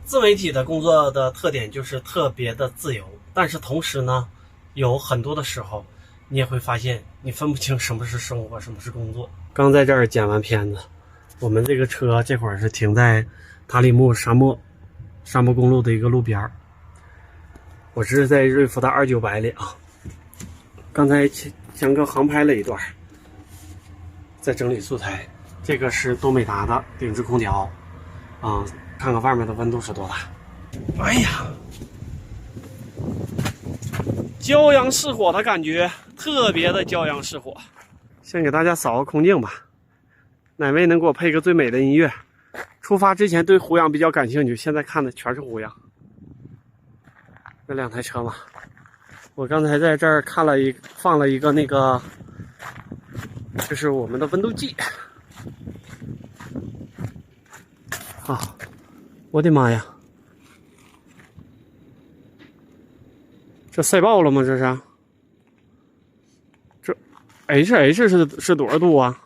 自媒体的工作的特点就是特别的自由，但是同时呢，有很多的时候，你也会发现你分不清什么是生活，什么是工作。刚在这儿剪完片子，我们这个车这会儿是停在塔里木沙漠公路的一个路边。我这是在瑞福的2900里啊。刚才强哥航拍了一段，在整理素材。这个是多美达的顶置空调啊。看看外面的温度是多大。哎呀，骄阳似火的感觉，特别的骄阳似火。先给大家扫个空镜吧，哪位能给我配个最美的音乐？出发之前对胡杨比较感兴趣，现在看的全是胡杨。这两台车嘛，我刚才在这儿看了放了一个那个，就是我们的温度计啊。我的妈呀，这晒爆了吗？这是？这 HH 是多少度啊？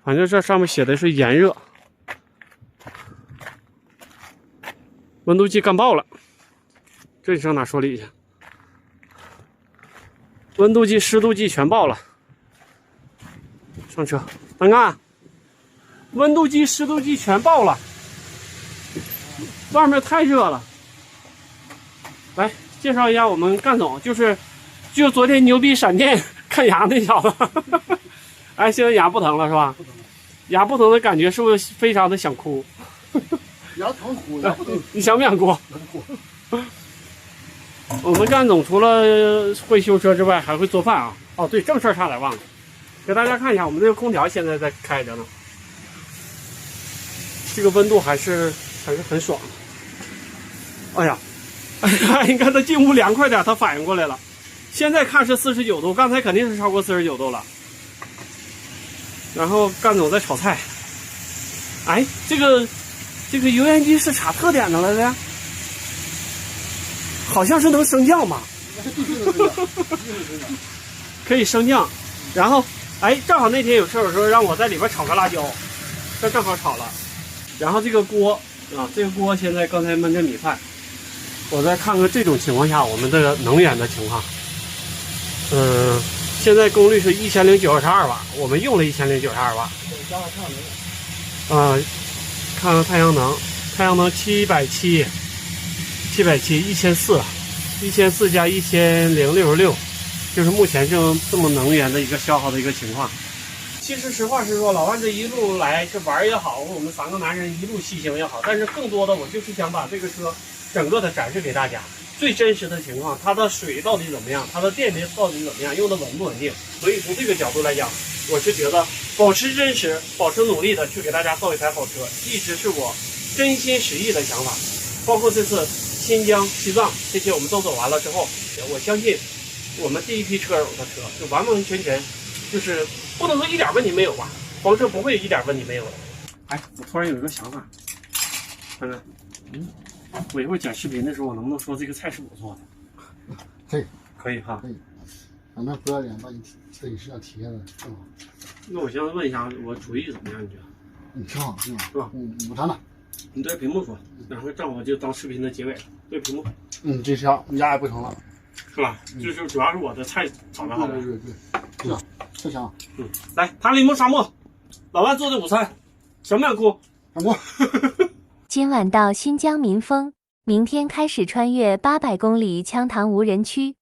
反正这上面写的是炎热，温度计干爆了，这你上哪说理去？温度计、湿度计全爆了，上车，单干，温度计、湿度计全爆了。外面太热了，来介绍一下我们干总，就昨天牛逼闪电看牙那小子，哎，现在牙不疼了是吧？不疼了，牙不疼的感觉是不是非常的想哭？牙疼哭，牙不疼，你想不想哭？我们干总除了会修车之外，还会做饭啊。哦，对，正事儿差点忘了，给大家看一下，我们这个空调现在在开着呢，这个温度还是很爽。哎呀，你看他进屋凉快点，他反应过来了。现在看是49度，刚才肯定是超过49度了。然后干总在炒菜。哎，这个油烟机是啥特点的来着？好像是能升降吧？可以升降。然后，哎，正好那天有车友说让我在里边炒个辣椒，这正好炒了。然后这个锅啊，这个锅现在刚才焖着米饭。我再看看这种情况下我们的能源的情况。现在功率是1092瓦，我们用了1092瓦。看看太阳能，770， 1400加1066，就是目前这么能源的一个消耗的一个情况。其实实话实说，老万这一路来是玩也好，我们3个男人一路骑行也好，但是更多的我就是想把这个车整个的展示给大家，最真实的情况，它的水到底怎么样，它的电力到底怎么样，用的稳不稳定。所以从这个角度来讲，我是觉得保持真实，保持努力的去给大家造一台好车，一直是我真心实意的想法。包括这次新疆、西藏这些我们都走完了之后，我相信我们第一批车友的车就完完全全就是不能说一点问题没有吧，房车不会一点问题没有的。哎，我突然有一个想法，看看，我一会儿剪视频的时候，我能不能说这个菜是我做的？可以，可以哈。可以，反正不要脸，把你自己身上体验的正好。那我先问一下，我厨艺怎么样？你觉得？挺好，挺好，是吧？午餐呢？你对屏幕说，然后正好就当视频的结尾了。对屏幕。这条鸭也不成了，是吧？就是主要是我的菜炒的好。对，是啊，特香。来，塔里木沙漠，老万做的午餐，想不想哭？想哭。今晚到新疆民丰，明天开始穿越800公里羌塘无人区。